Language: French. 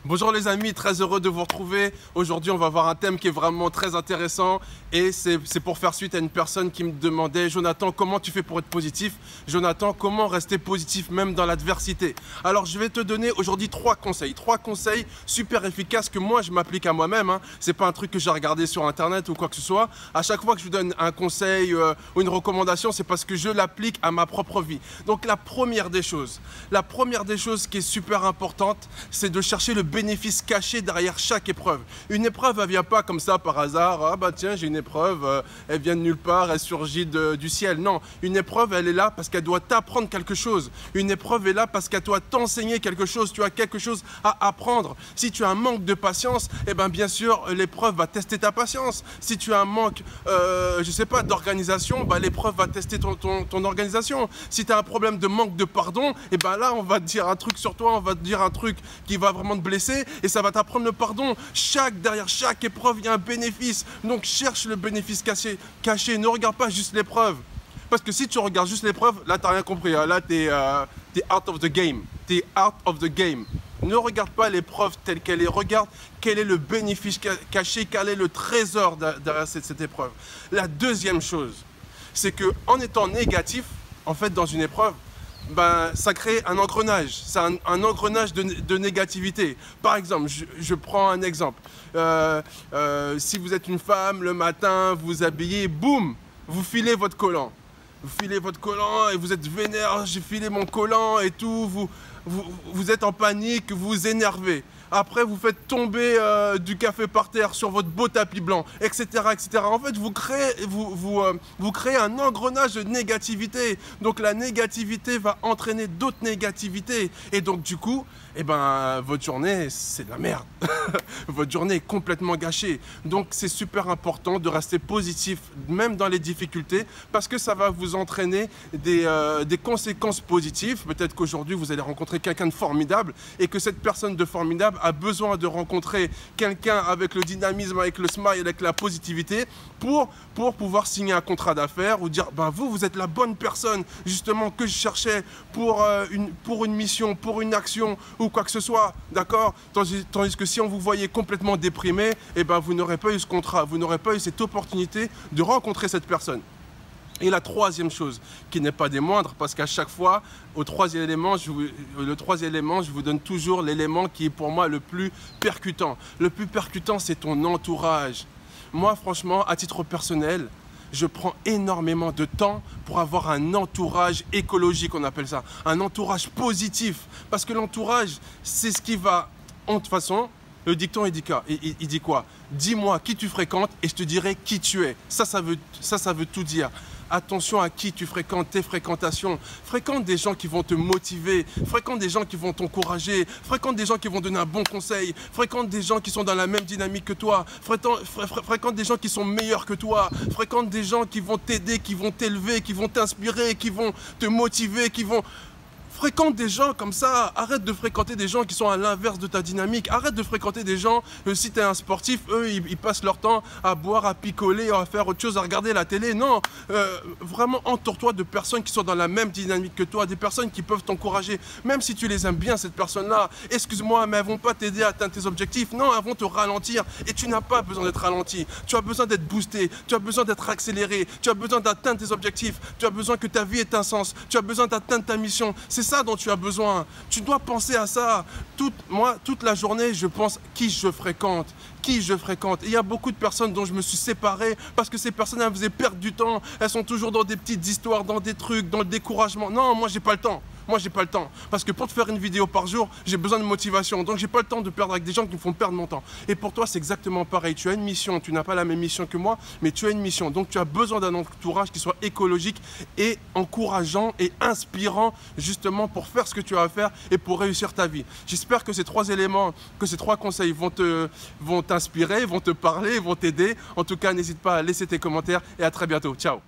Bonjour les amis, très heureux de vous retrouver. Aujourd'hui, on va voir un thème qui est vraiment très intéressant et c'est pour faire suite à une personne qui me demandait « Jonathan, comment tu fais pour être positif? Jonathan, comment rester positif même dans l'adversité ?» Alors, je vais te donner aujourd'hui trois conseils super efficaces que moi, je m'applique à moi-même. C'est pas un truc que j'ai regardé sur Internet ou quoi que ce soit. À chaque fois que je vous donne un conseil ou une recommandation, c'est parce que je l'applique à ma propre vie. Donc, la première des choses qui est super importante, c'est de chercher le bénéfice caché derrière chaque épreuve. Une épreuve, elle vient pas comme ça par hasard. Ah bah tiens, j'ai une épreuve, elle vient de nulle part, elle surgit du ciel. Non, une épreuve, elle est là parce qu'elle doit t'apprendre quelque chose. Une épreuve est là parce qu'elle doit t'enseigner quelque chose. Tu as quelque chose à apprendre. Si tu as un manque de patience, eh ben bien sûr, l'épreuve va tester ta patience. Si tu as un manque, je sais pas, d'organisation, bah, l'épreuve va tester ton organisation. Si tu as un problème de manque de pardon, eh ben là, on va te dire un truc sur toi, on va te dire un truc qui va vraiment te blesser et ça va t'apprendre le pardon. Derrière chaque épreuve, il y a un bénéfice. Donc cherche le bénéfice caché. Ne regarde pas juste l'épreuve. Parce que si tu regardes juste l'épreuve, là, tu n'as rien compris. Là, tu es out of the game. Tu es out of the game. Ne regarde pas l'épreuve telle qu'elle est. Regarde quel est le bénéfice caché, quel est le trésor derrière cette épreuve. La deuxième chose, c'est qu'en étant négatif, en fait, dans une épreuve, ben, ça crée un engrenage, c'est un engrenage de négativité. Par exemple, je prends un exemple. Si vous êtes une femme, le matin, vous vous habillez, boum, vous filez votre collant. Vous filez votre collant et vous êtes vénère, j'ai filé mon collant et tout, vous êtes en panique, vous vous énervez. Après, vous faites tomber du café par terre sur votre beau tapis blanc, etc. etc. En fait, vous créez un engrenage de négativité. Donc, la négativité va entraîner d'autres négativités. Et donc, du coup, eh ben, votre journée, c'est de la merde. Votre journée est complètement gâchée. Donc, c'est super important de rester positif, même dans les difficultés, parce que ça va vous entraîner des conséquences positives. Peut-être qu'aujourd'hui, vous allez rencontrer quelqu'un de formidable et que cette personne de formidable a besoin de rencontrer quelqu'un avec le dynamisme, avec le smile, avec la positivité pour pouvoir signer un contrat d'affaires ou dire ben vous êtes la bonne personne justement que je cherchais pour une mission, pour une action ou quoi que ce soit, d'accord? Tandis que si on vous voyait complètement déprimé, eh ben vous n'aurez pas eu ce contrat, vous n'aurez pas eu cette opportunité de rencontrer cette personne. Et la troisième chose, qui n'est pas des moindres, parce qu'à chaque fois, le troisième élément, je vous donne toujours l'élément qui est pour moi le plus percutant. Le plus percutant, c'est ton entourage. Moi, franchement, à titre personnel, je prends énormément de temps pour avoir un entourage écologique, on appelle ça. Un entourage positif. Parce que l'entourage, c'est ce qui va, de toute façon, le dicton, il dit quoi? Dis-moi qui tu fréquentes et je te dirai qui tu es. Ça veut tout dire. Attention à qui tu fréquentes, tes fréquentations. Fréquente des gens qui vont te motiver. Fréquente des gens qui vont t'encourager. Fréquente des gens qui vont donner un bon conseil. Fréquente des gens qui sont dans la même dynamique que toi. Fréquente des gens qui sont meilleurs que toi. Fréquente des gens qui vont t'aider, qui vont t'élever, qui vont t'inspirer, qui vont te motiver, Fréquente des gens comme ça, arrête de fréquenter des gens qui sont à l'inverse de ta dynamique. Arrête de fréquenter des gens, si tu es un sportif, eux, ils passent leur temps à boire, à picoler, à faire autre chose, à regarder la télé. Non, vraiment entoure-toi de personnes qui sont dans la même dynamique que toi, des personnes qui peuvent t'encourager. Même si tu les aimes bien, cette personne-là, excuse-moi, mais elles vont pas t'aider à atteindre tes objectifs. Non, elles vont te ralentir. Et tu n'as pas besoin d'être ralenti. Tu as besoin d'être boosté, tu as besoin d'être accéléré, tu as besoin d'atteindre tes objectifs, tu as besoin que ta vie ait un sens, tu as besoin d'atteindre ta mission. C'est ça dont tu as besoin. Tu dois penser à ça. Moi, toute la journée, je pense qui je fréquente. Et il y a beaucoup de personnes dont je me suis séparé parce que ces personnes, elles me faisaient perdre du temps. Elles sont toujours dans des petites histoires, dans des trucs, dans le découragement. Non, moi, j'ai pas le temps. Parce que pour te faire une vidéo par jour, j'ai besoin de motivation. Donc, j'ai pas le temps de perdre avec des gens qui me font perdre mon temps. Et pour toi, c'est exactement pareil. Tu as une mission. Tu n'as pas la même mission que moi, mais tu as une mission. Donc, tu as besoin d'un entourage qui soit écologique et encourageant et inspirant, justement, pour faire ce que tu as à faire et pour réussir ta vie. J'espère que ces trois éléments, que ces trois conseils vont t'inspirer, vont te parler, vont t'aider. En tout cas, n'hésite pas à laisser tes commentaires et à très bientôt. Ciao!